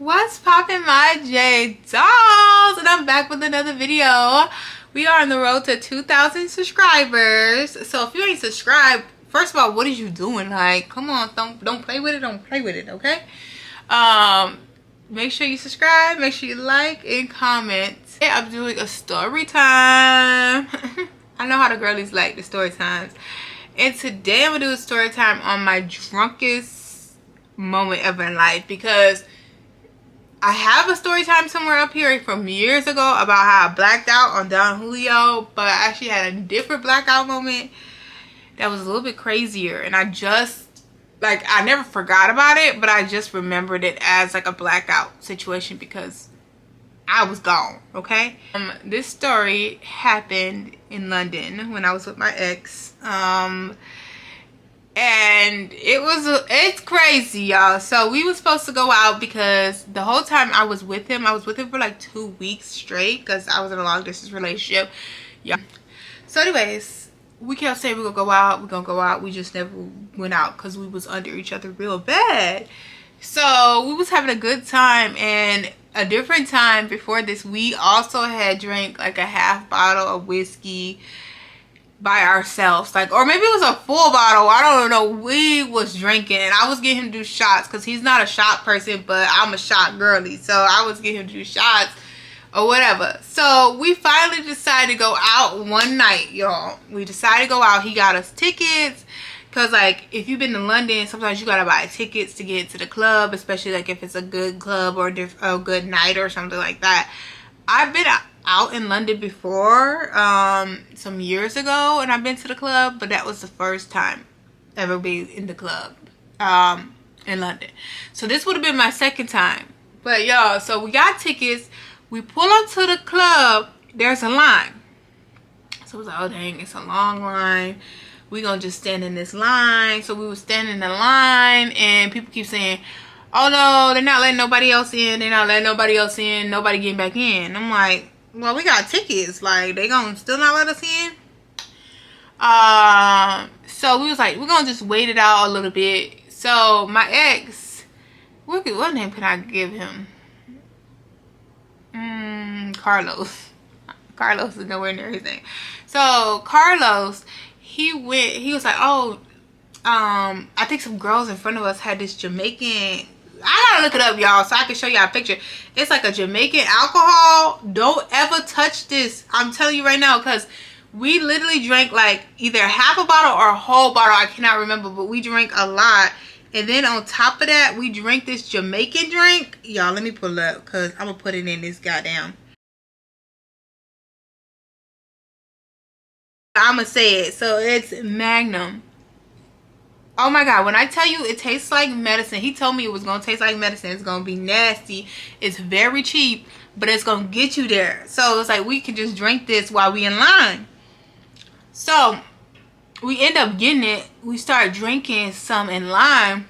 What's poppin', my J dolls? And I'm back with another video. We are on the road to 2,000 subscribers. So if you ain't subscribed, first of all, what is you doing? Like, come on, don't play with it. Don't play with it, okay? Make sure you subscribe. Make sure you like and comment. Today I'm doing a story time. I know how the girlies like the story times. And today I'm gonna do a story time on my drunkest moment ever in life, because I have a story time somewhere up here from years ago about how I blacked out on Don Julio, but I actually had a different blackout moment that was a little bit crazier, and I never forgot about it, but I just remembered it as like a blackout situation because I was gone, okay? This story happened in London when I was with my ex. And it's crazy, y'all. So we were supposed to go out because the whole time I was with him for like 2 weeks straight because I was in a long distance relationship. Yeah. So anyways, we kept saying we're gonna go out. We just never went out because we was under each other real bad. So we was having a good time, and a different time before this, we also had drank like a half bottle of whiskey by ourselves, like, or maybe it was a full bottle, I don't know. We was drinking and I was getting him to do shots because he's not a shot person, but I'm a shot girly, so I was getting him to do shots or whatever. So we finally decided to go out one night, y'all. We decided to go out. He got us tickets because, like, if you've been to London, sometimes you gotta buy tickets to get to the club, especially like if it's a good club or a good night or something like that. I've been out in London before some years ago, and I've been to the club, but that was the first time ever being in the club in London. So this would have been my second time. But y'all, so we got tickets. We pull up to the club. There's a line. So it was like, oh dang, it's a long line. We gonna just stand in this line. So we were standing in the line, and people keep saying, oh no, they're not letting nobody else in. They're not letting nobody else in. Nobody getting back in. I'm like, well, we got tickets. Like, they gonna still not let us in? So we was like, we're gonna just wait it out a little bit. So my ex, what name can I give him? Carlos. Carlos is nowhere near his name. So Carlos, he was like, oh, I think some girls in front of us had this Jamaican, I gotta look it up, y'all, so I can show y'all a picture. It's like a Jamaican alcohol. Don't ever touch this, I'm telling you right now, because we literally drank like either half a bottle or a whole bottle. I cannot remember, but we drank a lot. And then on top of that, we drank this Jamaican drink. Y'all, let me pull it up because I'm gonna put it in this goddamn. I'm gonna say it. So it's Magnum. Oh my god, when I tell you it tastes like medicine, he told me it was gonna taste like medicine. It's gonna be nasty. It's very cheap, but it's gonna get you there. So it's like we can just drink this while we in line. So we end up getting it. We start drinking some in line.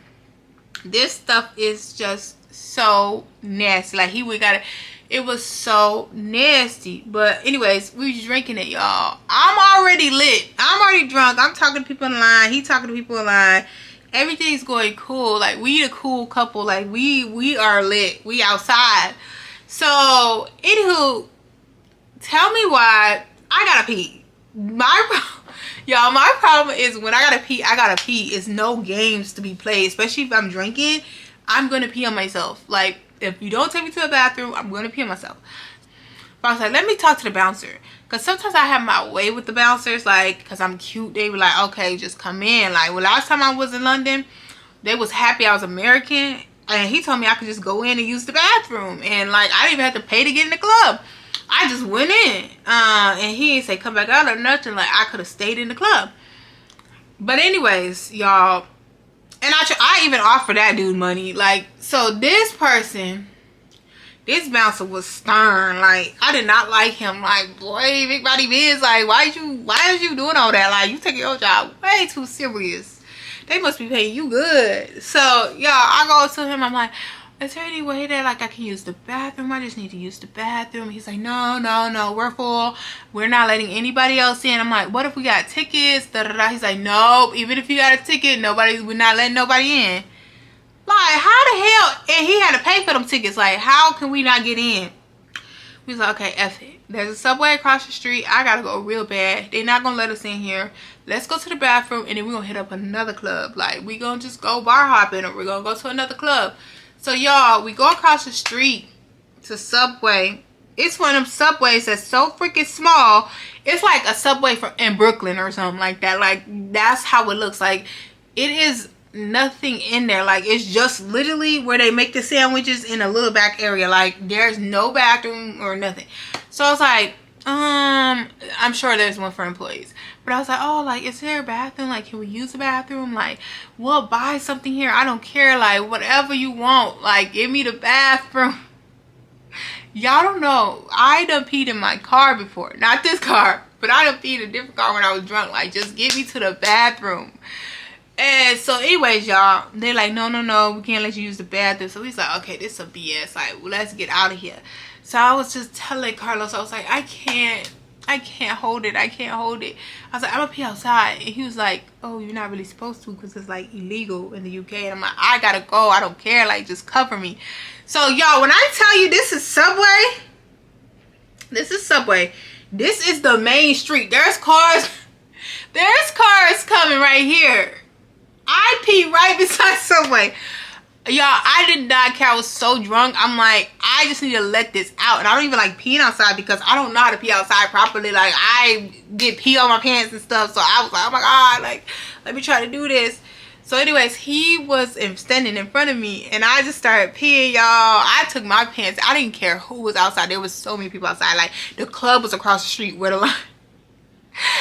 This stuff is just so nasty. Like, we got it. It was so nasty. But anyways, we was drinking it, y'all. I'm already lit. I'm already drunk. I'm talking to people in line. He talking to people in line. Everything's going cool. Like, we the cool couple. Like, we are lit. We outside. So, anywho, tell me why I gotta pee. Y'all, my problem is when I gotta pee, I gotta pee. It's no games to be played. Especially if I'm drinking, I'm gonna pee on myself. Like, if you don't take me to the bathroom, I'm gonna pee on myself. But I was like, let me talk to the bouncer, because sometimes I have my way with the bouncers, like, because I'm cute. They were like, okay, just come in. Like, well, last time I was in London, they was happy I was American, and he told me I could just go in and use the bathroom, and like, I didn't even have to pay to get in the club. I just went in, and he didn't say come back out or nothing. Like, I could have stayed in the club. But anyways, y'all, and I even offered that dude money. Like, so this person, this bouncer was stern. Like, I did not like him. Like, boy, big body biz. Like, why is you doing all that? Like, you taking your job way too serious. They must be paying you good. So, y'all, I go to him. I'm like, is there any way that, like, I can use the bathroom? I just need to use the bathroom. He's like, no, we're full. We're not letting anybody else in. I'm like, what if we got tickets? Da, da, da. He's like, nope. Even if you got a ticket, we're not letting nobody in. Like, how the hell? And he had to pay for them tickets. Like, how can we not get in? We was like, okay, F it. There's a Subway across the street. I gotta go real bad. They're not gonna let us in here. Let's go to the bathroom and then we're gonna hit up another club. Like, we gonna just go bar hopping or we're gonna go to another club. So, y'all, we go across the street to Subway. It's one of them Subways that's so freaking small. It's like a Subway in Brooklyn or something like that. Like, that's how it looks. Like, it is nothing in there. Like, it's just literally where they make the sandwiches in a little back area. Like, there's no bathroom or nothing. So I was like, I'm sure there's one for employees, but I was like, oh, like, is there a bathroom? Like, can we use the bathroom? Like, we'll buy something here. I don't care. Like, whatever you want. Like, give me the bathroom. Y'all don't know, I done peed in my car before. Not this car, but I done peed in a different car when I was drunk. Like, just get me to the bathroom. And so anyways, y'all, they're like, no, we can't let you use the bathroom. So he's like, okay, this is a BS. Like, well, let's get out of here. So I was just telling Carlos, I was like, I can't hold it. I can't hold it. I was like, I'm gonna pee outside. And he was like, oh, you're not really supposed to because it's like illegal in the UK. And I'm like, I gotta go. I don't care. Like, just cover me. So, y'all, when I tell you this is Subway, this is Subway. This is the main street. There's cars coming right here. I pee right beside Subway. Y'all, I did not care. I was so drunk. I'm like, I just need to let this out. And I don't even like peeing outside because I don't know how to pee outside properly. Like, I get pee on my pants and stuff. So I was like, oh my God, like, let me try to do this. So anyways, he was standing in front of me and I just started peeing, y'all. I took my pants. I didn't care who was outside. There was so many people outside. Like, the club was across the street where the line.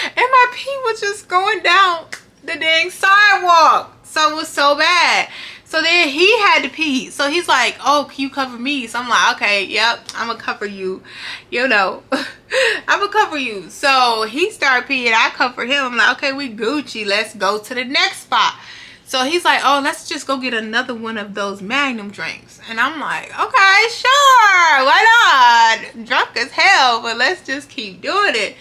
And my pee was just going down the dang sidewalk. So it was so bad. So then he had to pee. So he's like, oh, can you cover me? So I'm like, okay, yep, I'm gonna cover you. You know, I'm gonna cover you. So he started peeing. I covered him. I'm like, okay, we Gucci. Let's go to the next spot. So he's like, oh, let's just go get another one of those Magnum drinks. And I'm like, okay, sure. Why not? Drunk as hell, but let's just keep doing it.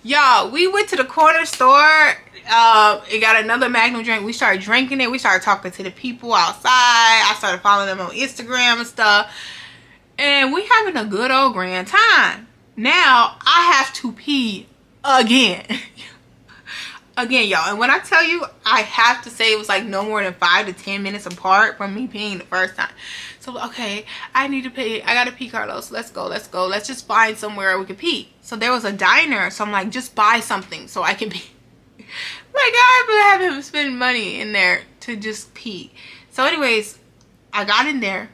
Y'all, we went to the corner store. It got another Magnum drink. We started drinking it. We started talking to the people outside. I started following them on Instagram and stuff. And we having a good old grand time. Now, I have to pee again. Again, y'all, and when I tell you, I have to say it was like no more than 5 to 10 minutes apart from me peeing the first time. So, okay, I need to pee. I gotta pee, Carlos. Let's go. Let's just find somewhere we can pee. So there was a diner. So I'm like, just buy something so I can pee. Like, I've been having him spend money in there to just pee. So anyways, I got in there.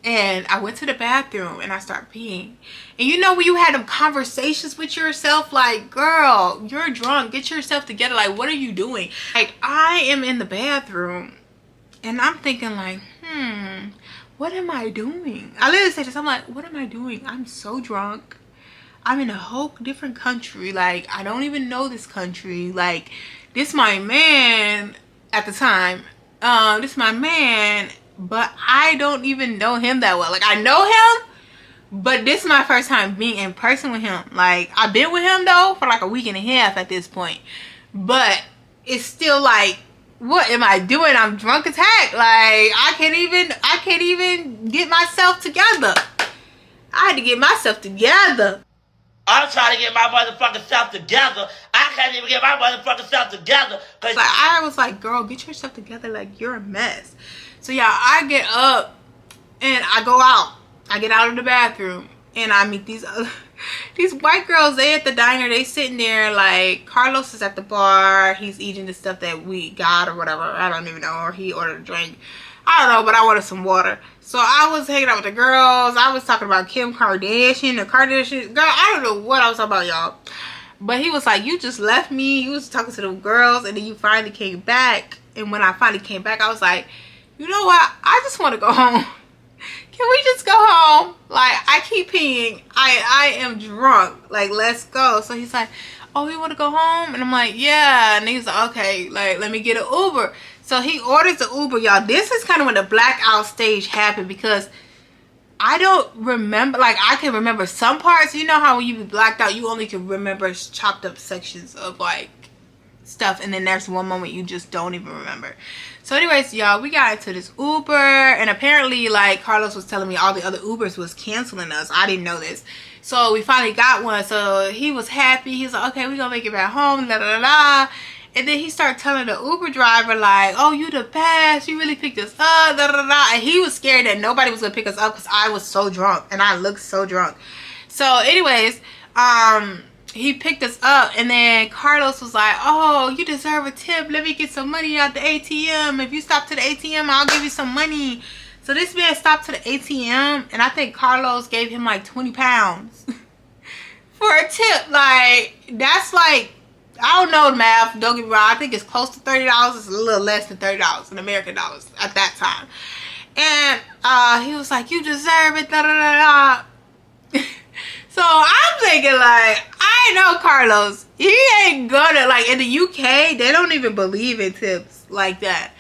And I went to the bathroom and I started peeing. And you know when you had them conversations with yourself, like, girl, you're drunk. Get yourself together. Like, what are you doing? Like, I am in the bathroom and I'm thinking like, what am I doing? I literally said this. I'm like, what am I doing? I'm so drunk. I'm in a whole different country. Like, I don't even know this country. Like, this my man at the time. This my man. But I don't even know him that well. Like, I know him, but this is my first time being in person with him. Like, I've been with him, though, for like a week and a half at this point. But it's still like, what am I doing? I'm drunk as heck. Like, I can't even get myself together. I had to get myself together. I'm trying to get my motherfucking self together. I can't even get my motherfucking self together. Like, I was like, girl, get yourself together. Like, you're a mess. So, yeah, I get up and I go out. I get out of the bathroom and I meet these white girls. They at the diner. They sitting there. Like, Carlos is at the bar. He's eating the stuff that we got or whatever. I don't even know. Or he ordered a drink. I don't know, but I wanted some water. So I was hanging out with the girls. I was talking about Kim Kardashian, the Kardashian. Girl, I don't know what I was talking about, y'all. But he was like, you just left me. You was talking to the girls and then you finally came back. And when I finally came back, I was like, you know what? I just want to go home. Can we just go home? Like, I keep peeing. I am drunk. Like, let's go. So he's like, oh, you want to go home? And I'm like, yeah. And he's like, okay, like, let me get an Uber. So he orders the Uber, y'all. This is kind of when the blackout stage happened because I don't remember. Like, I can remember some parts. You know how when you be blacked out, you only can remember chopped up sections of, like, stuff, and then there's one moment you just don't even remember. So anyways, y'all, we got into this Uber, and apparently, like, Carlos was telling me all the other Ubers was canceling us. I didn't know this. So we finally got one. So he was happy. He was like, okay, we're gonna make it back home, la la la. And then he started telling the Uber driver, like, oh, you the best, you really picked us up, da da da. And he was scared that nobody was gonna pick us up because I was so drunk, and I looked so drunk. So anyways, he picked us up, and then Carlos was like, oh, you deserve a tip. Let me get some money out the ATM. If you stop to the ATM, I'll give you some money. So this man stopped to the ATM, and I think Carlos gave him like 20 pounds for a tip. Like, that's like, I don't know the math. Don't get me wrong. I think it's close to $30. It's a little less than $30 in American dollars at that time. And he was like, you deserve it, da da da da. So I'm thinking, like, I know Carlos, he ain't gonna, like, in the UK, they don't even believe in tips like that.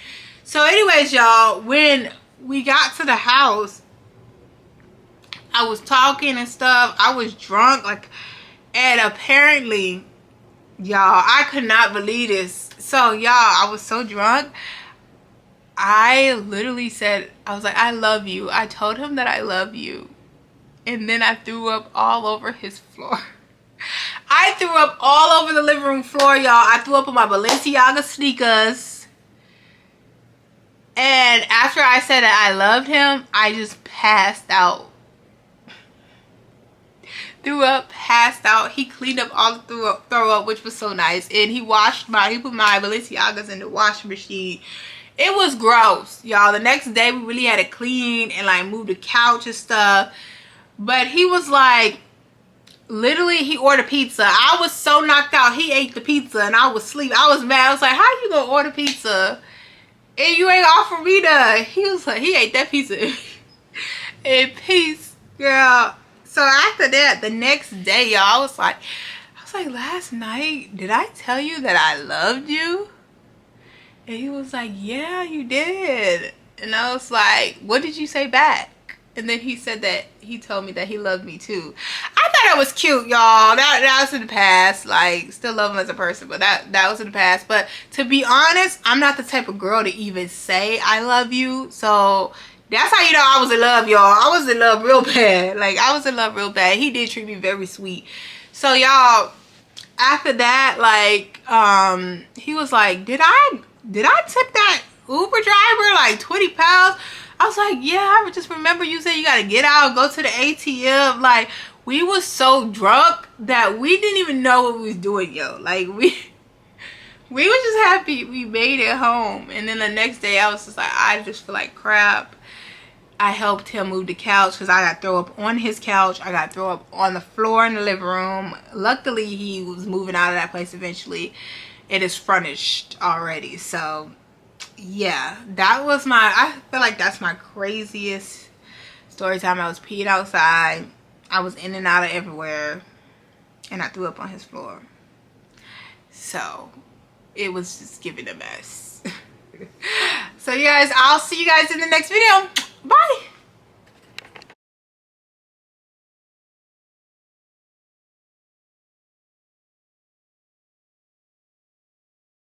So anyways, y'all, when we got to the house, I was talking and stuff. I was drunk, like, and apparently, y'all, I could not believe this. So, y'all, I was so drunk. I literally said, I was like, I love you. I told him that I love you. And then I threw up all over his floor. I threw up all over the living room floor, y'all. I threw up on my Balenciaga sneakers. And after I said that I loved him, I just passed out. Threw up, passed out. He cleaned up all the throw up, which was so nice. And he put my Balenciagas in the washing machine. It was gross, y'all. The next day, we really had to clean and, like, move the couch and stuff. But he was like, literally, he ordered pizza. I was so knocked out. He ate the pizza and I was asleep. I was mad. I was like, how you gonna order pizza and you ain't offer me that? He was like, he ate that pizza in peace, girl. So after that, the next day, y'all, I was like, last night, did I tell you that I loved you? And he was like, yeah, you did. And I was like, what did you say back? And then he said that he told me that he loved me too. I thought it was cute, y'all. That was in the past. Like, still love him as a person, but that was in the past. But to be honest, I'm not the type of girl to even say I love you. So that's how you know I was in love, y'all. I was in love real bad. Like, I was in love real bad. He did treat me very sweet. So y'all, after that, like, he was like, did I tip that Uber driver like 20 pounds? I was like, yeah, I just remember you said you gotta get out and go to the ATM. Like, we was so drunk that we didn't even know what we was doing, yo. Like, we were just happy we made it home. And then the next day, I was just like, I just feel like crap. I helped him move the couch because I got throw up on his couch. I got throw up on the floor in the living room. Luckily, he was moving out of that place eventually. It is furnished already, so yeah, that was I feel like that's my craziest story time. I was peeing outside. I was in and out of everywhere. And I threw up on his floor. So, it was just giving a mess. So, you guys, I'll see you guys in the next video. Bye.